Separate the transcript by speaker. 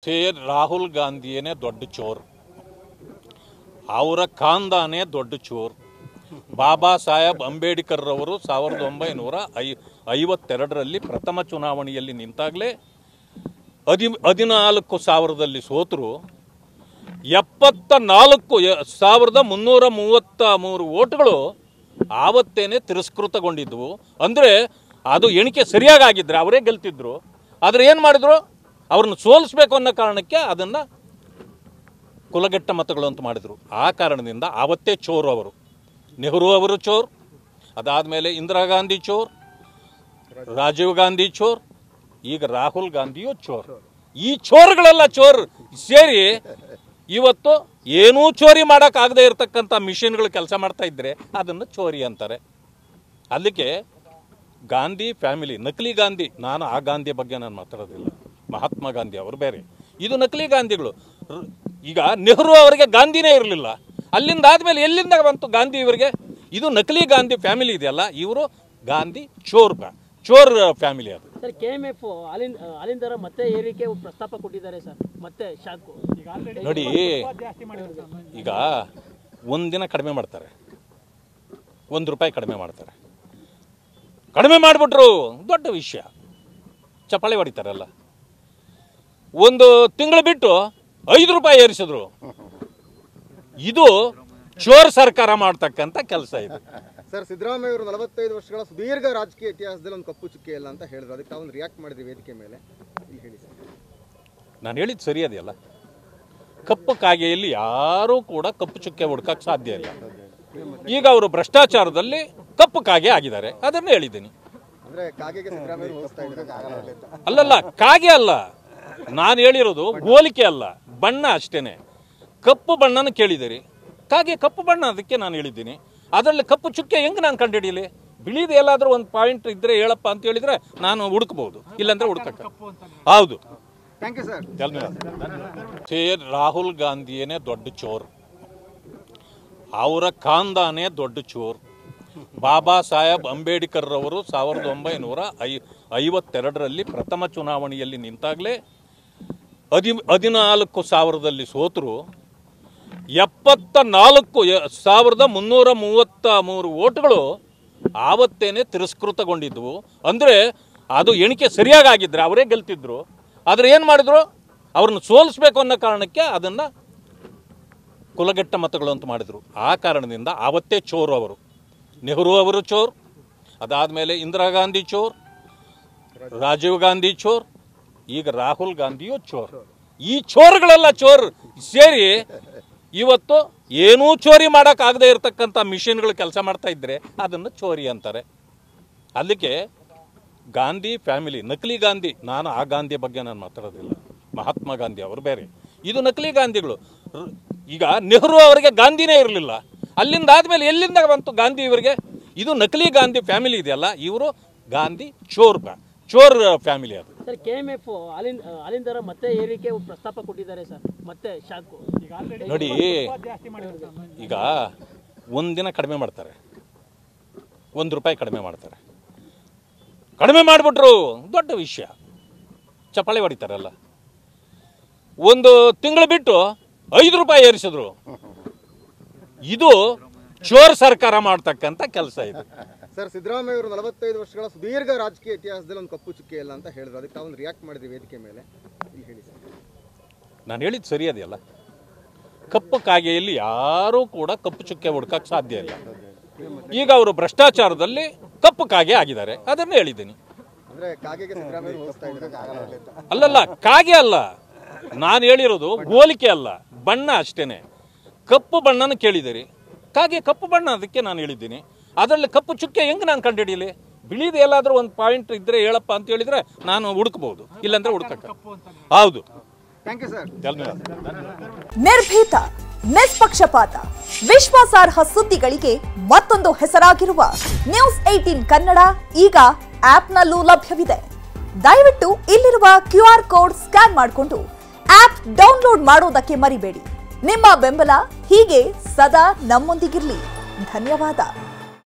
Speaker 1: ರಾಹುಲ್ ಗಾಂಧಿಯೇ ದೊಡ್ಡ ಚೋರ್, ಅವರ ಖಾನ್ದಾನೇ ದೊಡ್ಡ ಚೋರ್. ಬಾಬಾ ಸಾಹೇಬ್ ಅಂಬೇಡ್ಕರ್ ಅವರು 1952ರಲ್ಲಿ ಪ್ರಥಮ ಚುನಾವಣೆಯಲ್ಲಿ ನಿಂತಾಗಲೇ 14,000ದಲ್ಲಿ ಸೋತರು. 74,333 ಓಟ್ಗಳು ಆವತ್ತೇನೆ ತಿರಸ್ಕೃತಗೊಂಡಿದ್ವು. ಅಂದರೆ ಅದು ಎಣಿಕೆ ಸರಿಯಾಗಿದ್ದರೆ ಅವರೇ ಗೆಲ್ತಿದ್ರು. ಆದರೆ ಏನು ಮಾಡಿದ್ರು, ಅವ್ರನ್ನ ಸೋಲಿಸಬೇಕು ಅನ್ನೋ ಕಾರಣಕ್ಕೆ ಅದನ್ನು ಕುಲಗೆಟ್ಟ ಮತಗಳು ಅಂತ ಮಾಡಿದರು. ಆ ಕಾರಣದಿಂದ ಆವತ್ತೇ ಚೋರು ಅವರು. ನೆಹರು ಅವರು ಚೋರ್, ಅದಾದಮೇಲೆ ಇಂದಿರಾ ಗಾಂಧಿ ಚೋರ್, ರಾಜೀವ್ ಗಾಂಧಿ ಚೋರ್, ಈಗ ರಾಹುಲ್ ಗಾಂಧಿಯೂ ಚೋರ್. ಈ ಚೋರ್ಗಳೆಲ್ಲ ಚೋರ್ ಸೇರಿ ಇವತ್ತು ಏನೂ ಚೋರಿ ಮಾಡೋಕ್ಕಾಗದೇ ಇರತಕ್ಕಂಥ ಮಿಷಿನ್ಗಳು ಕೆಲಸ ಮಾಡ್ತಾ ಇದ್ದರೆ ಅದನ್ನು ಚೋರಿ ಅಂತಾರೆ. ಅದಕ್ಕೆ ಗಾಂಧಿ ಫ್ಯಾಮಿಲಿ ನಕಲಿ ಗಾಂಧಿ. ನಾನು ಆ ಗಾಂಧಿ ಬಗ್ಗೆ ನಾನು ಮಾತಾಡೋದಿಲ್ಲ, ಮಹಾತ್ಮ ಗಾಂಧಿ ಅವರು ಬೇರೆ, ಇದು ನಕಲಿ ಗಾಂಧಿಗಳು. ಈಗ ನೆಹರು ಅವರಿಗೆ ಗಾಂಧಿನೇ ಇರಲಿಲ್ಲ, ಅಲ್ಲಿಂದ ಆದಮೇಲೆ ಎಲ್ಲಿಂದ ಬಂತು ಗಾಂಧಿ ಇವರಿಗೆ? ಇದು ನಕಲಿ ಗಾಂಧಿ ಫ್ಯಾಮಿಲಿ ಇದೆಯಲ್ಲ, ಇವರು ಗಾಂಧಿ ಚೋರ್ ಫ್ಯಾಮಿಲಿ. ಅದು
Speaker 2: ಸರ್ KMF ಅಲ್ಲಿಂದ ಮತ್ತೆ ಏರಿಕೆ ಪ್ರಸ್ತಾಪ ಕೊಟ್ಟಿದ್ದಾರೆ ಸರ್, ಮತ್ತೆ ಶಾಕು
Speaker 1: ನೋಡಿ. ಈಗ ಒಂದಿನ ಕಡಿಮೆ ಮಾಡ್ತಾರೆ, ₹1 ಕಡಿಮೆ ಮಾಡ್ತಾರೆ. ಕಡಿಮೆ ಮಾಡಿಬಿಟ್ರು ದೊಡ್ಡ ವಿಷಯ, ಚಪ್ಪಾಳೆ ಹೊಡಿತಾರಲ್ಲ. ಒಂದು ತಿಂಗಳು ಬಿಟ್ಟು ₹5 ಏರಿಸಿದ್ರು. ಇದು ಚೋರ್ ಸರ್ಕಾರ ಮಾಡ್ತಕ್ಕಂಥ ಕೆಲಸ ಇದು.
Speaker 3: ಸರ್, ಸಿದ್ದರಾಮಯ್ಯ ಅವರು 45 ವರ್ಷಗಳ ಸುದೀರ್ಘ ರಾಜಕೀಯ ಇತಿಹಾಸದಲ್ಲಿ ಒಂದು ಕಪ್ಪು ಚುಕ್ಕೆ ಇಲ್ಲ ಅಂತ ಹೇಳಿದ್ರು. ಅದಕ್ಕೆ ತಾವು ರಿಯಾಕ್ಟ್ ಮಾಡಿದ್ರಿ ವೇದಿಕೆ ಮೇಲೆ, ಹೇಳಿ ಸರ್.
Speaker 1: ನಾನು ಹೇಳಿದ್ದು ಸರಿ ಅದೆಯಲ್ಲ. ಕಪ್ಪು ಕಾಗೆಯಲ್ಲಿ ಯಾರೂ ಕೂಡ ಕಪ್ಪು ಚುಕ್ಕೆ ಹುಡ್ಕಕ್ಕೆ ಸಾಧ್ಯ ಇಲ್ಲ. ಈಗ ಅವರು ಭ್ರಷ್ಟಾಚಾರದಲ್ಲಿ ಕಪ್ಪು ಕಾಗೆ ಆಗಿದ್ದಾರೆ, ಅದನ್ನು ಹೇಳಿದ್ದೀನಿ.
Speaker 3: ಅಂದ್ರೆ ಕಾಗೆಗೆ ಸಿದ್ದರಾಮಯ್ಯ ಹೋಲಿಸ್ತಾ ಇದ್ದಾರೆ.
Speaker 1: ಅಲ್ಲಲ್ಲ, ಕಾಗೆ ಅಲ್ಲ ನಾನು ಹೇಳಿರೋದು, ಹೋಲಿಕೆ ಅಲ್ಲ, ಬಣ್ಣ ಅಷ್ಟೇನೆ. ಕಪ್ಪು ಬಣ್ಣನ ಕೇಳಿದಿರಿ, ಕಾಗೆ ಕಪ್ಪು ಬಣ್ಣ, ಅದಕ್ಕೆ ನಾನು ಹೇಳಿದ್ದೀನಿ. ಅದರಲ್ಲಿ ಕಪ್ಪು ಚುಕ್ಕೆ ಹೆಂಗೆ ನಾನು ಕಂಡುಹಿಡೀಲಿ? ಬಿಳಿದು ಎಲ್ಲಾದರೂ ಒಂದು ಪಾಯಿಂಟ್ ಇದ್ದರೆ ಹೇಳಪ್ಪ ಅಂತ ಹೇಳಿದರೆ ನಾನು ಹುಡುಕ್ಬೋದು, ಇಲ್ಲಾಂದ್ರೆ ಹುಡುಕಕ್ಕೆ. ಹೌದು,
Speaker 3: ಥ್ಯಾಂಕ್ ಯು ಸರ್.
Speaker 1: ರಾಹುಲ್ ಗಾಂಧಿಯೇ ದೊಡ್ಡ ಚೋರ್, ಅವರ ಖಾನ್ದಾನೇ ದೊಡ್ಡ ಚೋರ್. ಬಾಬಾ ಸಾಹೇಬ್ ಅಂಬೇಡ್ಕರ್ ಅವರು 1952ರಲ್ಲಿ ಪ್ರಥಮ ಚುನಾವಣೆಯಲ್ಲಿ ನಿಂತಾಗಲೇ 14,000ದಲ್ಲಿ ಸೋತರು. 74,333 ಓಟ್ಗಳು ಆವತ್ತೇನೆ ತಿರಸ್ಕೃತಗೊಂಡಿದ್ವು. ಅಂದರೆ ಅದು ಎಣಿಕೆ ಸರಿಯಾಗಿದ್ದರೆ ಅವರೇ ಗೆಲ್ತಿದ್ರು. ಆದರೆ ಏನು ಮಾಡಿದ್ರು, ಅವ್ರನ್ನ ಸೋಲಿಸಬೇಕು ಅನ್ನೋ ಕಾರಣಕ್ಕೆ ಅದನ್ನು ಕುಲಗೆಟ್ಟ ಮತಗಳು ಅಂತ ಮಾಡಿದರು. ಆ ಕಾರಣದಿಂದ ಆವತ್ತೇ ಚೋರು ಅವರು. ನೆಹರು ಅವರು ಚೋರ್, ಅದಾದಮೇಲೆ ಇಂದಿರಾ ಗಾಂಧಿ ಚೋರ್, ರಾಜೀವ್ ಗಾಂಧಿ ಚೋರ್, ಈಗ ರಾಹುಲ್ ಗಾಂಧಿಯೂ ಚೋರ್. ಈ ಚೋರ್ಗಳೆಲ್ಲ ಚೋರ್ ಸೇರಿ ಇವತ್ತು ಏನೂ ಚೋರಿ ಮಾಡೋಕ್ಕಾಗದೇ ಇರತಕ್ಕಂಥ ಮಿಷಿನ್ಗಳು ಕೆಲಸ ಮಾಡ್ತಾ ಇದ್ದರೆ ಅದನ್ನು ಚೋರಿ ಅಂತಾರೆ. ಅದಕ್ಕೆ ಗಾಂಧಿ ಫ್ಯಾಮಿಲಿ ನಕಲಿ ಗಾಂಧಿ. ನಾನು ಆ ಗಾಂಧಿ ಬಗ್ಗೆ ನಾನು ಮಾತಾಡೋದಿಲ್ಲ, ಮಹಾತ್ಮ ಗಾಂಧಿ ಅವರು ಬೇರೆ, ಇದು ನಕಲಿ ಗಾಂಧಿಗಳು. ಈಗ ನೆಹರು ಅವರಿಗೆ ಗಾಂಧಿನೇ ಇರಲಿಲ್ಲ, ಅಲ್ಲಿಂದ ಆದಮೇಲೆ ಎಲ್ಲಿಂದ ಬಂತು ಗಾಂಧಿ ಇವರಿಗೆ? ಇದು ನಕಲಿ ಗಾಂಧಿ ಫ್ಯಾಮಿಲಿ ಇದೆಯಲ್ಲ, ಇವರು ಗಾಂಧಿ ಚೋರ್ ಫ್ಯಾಮಿಲಿ. ಅದು
Speaker 2: ಸರ್ KMF ಅಲ್ಲಿಂದ ಮತ್ತೆ ಏರಿಕೆ ಪ್ರಸ್ತಾಪ ಕೊಟ್ಟಿದ್ದಾರೆ ಸರ್, ಮತ್ತೆ ಶಾಕು
Speaker 1: ನೋಡಿ. ಈಗ ಒಂದಿನ ಕಡಿಮೆ ಮಾಡ್ತಾರೆ, ₹1 ಕಡಿಮೆ ಮಾಡ್ತಾರೆ. ಕಡಿಮೆ ಮಾಡಿಬಿಟ್ರು ದೊಡ್ಡ ವಿಷಯ, ಚಪ್ಪಾಳೆ ಹೊಡಿತಾರಲ್ಲ. ಒಂದು ತಿಂಗಳು ಬಿಟ್ಟು ₹5 ಏರಿಸಿದ್ರು. ಇದು ಚೋರ್ ಸರ್ಕಾರ ಮಾಡ್ತಕ್ಕಂಥ ಕೆಲಸ ಇದು.
Speaker 3: ಸರ್, ಸಿದ್ದರಾಮಯ್ಯ ಅವರು 45 ವರ್ಷಗಳ ಸುದೀರ್ಘ ರಾಜಕೀಯ ಇತಿಹಾಸದಲ್ಲಿ ಒಂದು ಕಪ್ಪು ಚುಕ್ಕೆ ಇಲ್ಲ ಅಂತ ಹೇಳಿದ್ರು. ಅದಕ್ಕೆ ತಾವು ರಿಯಾಕ್ಟ್ ಮಾಡಿದ್ರಿ ವೇದಿಕೆ ಮೇಲೆ, ಹೇಳಿ ಸರ್.
Speaker 1: ನಾನು ಹೇಳಿದ್ದು ಸರಿ ಅದೆಯಲ್ಲ. ಕಪ್ಪು ಕಾಗೆಯಲ್ಲಿ ಯಾರೂ ಕೂಡ ಕಪ್ಪು ಚುಕ್ಕೆ ಹುಡ್ಕಕ್ಕೆ ಸಾಧ್ಯ ಇಲ್ಲ. ಈಗ ಅವರು ಭ್ರಷ್ಟಾಚಾರದಲ್ಲಿ ಕಪ್ಪು ಕಾಗೆ ಆಗಿದ್ದಾರೆ, ಅದನ್ನು ಹೇಳಿದ್ದೀನಿ.
Speaker 3: ಅಂದ್ರೆ ಕಾಗೆಗೆ ಸಿದ್ದರಾಮಯ್ಯ ಹೋಲಿಸ್ತಾ ಇದ್ದಾರೆ.
Speaker 1: ಅಲ್ಲಲ್ಲ, ಕಾಗೆ ಅಲ್ಲ ನಾನು ಹೇಳಿರೋದು, ಹೋಲಿಕೆ ಅಲ್ಲ, ಬಣ್ಣ ಅಷ್ಟೇನೆ. ಕಪ್ಪು ಬಣ್ಣನ ಕೇಳಿದಿರಿ, ಕಾಗೆ ಕಪ್ಪು ಬಣ್ಣ, ಅದಕ್ಕೆ ನಾನು ಹೇಳಿದ್ದೀನಿ. ಅದರಲ್ಲಿ ಕಪ್ಪು ಚುಕ್ಕೆ ಹೆಂಗೆ ನಾನು ಕಂಡುಹಿಡೀಲಿ? ಬಿಳಿದು ಎಲ್ಲಾದರೂ ಒಂದು ಪಾಯಿಂಟ್ ಇದ್ದರೆ ಹೇಳಪ್ಪ ಅಂತ ಹೇಳಿದರೆ ನಾನು ಹುಡುಕ್ಬೋದು, ಇಲ್ಲಾಂದ್ರೆ ಹುಡುಕಕ್ಕೆ. ಹೌದು,
Speaker 3: ಥ್ಯಾಂಕ್ ಯು ಸರ್.
Speaker 4: ನಿರ್ಭೀತ, ನಿಷ್ಪಕ್ಷಪಾತ, ವಿಶ್ವಾಸಾರ್ಹ ಸುದ್ದಿಗಳಿಗೆ ಮತ್ತೊಂದು ಹೆಸರಾಗಿರುವ News18 ಕನ್ನಡ ಈಗ ಆಪ್ನಲ್ಲೂ ಲಭ್ಯವಿದೆ. ದಯವಿಟ್ಟು ಇಲ್ಲಿರುವ QR ಕೋಡ್ ಸ್ಕ್ಯಾನ್ ಮಾಡಿಕೊಂಡು ಆಪ್ ಡೌನ್ಲೋಡ್ ಮಾಡೋದಕ್ಕೆ ಮರಿಬೇಡಿ. ನಿಮ್ಮ ಬೆಂಬಲ ಹೀಗೆ ಸದಾ ನಮ್ಮೊಂದಿಗಿರಲಿ. ಧನ್ಯವಾದ.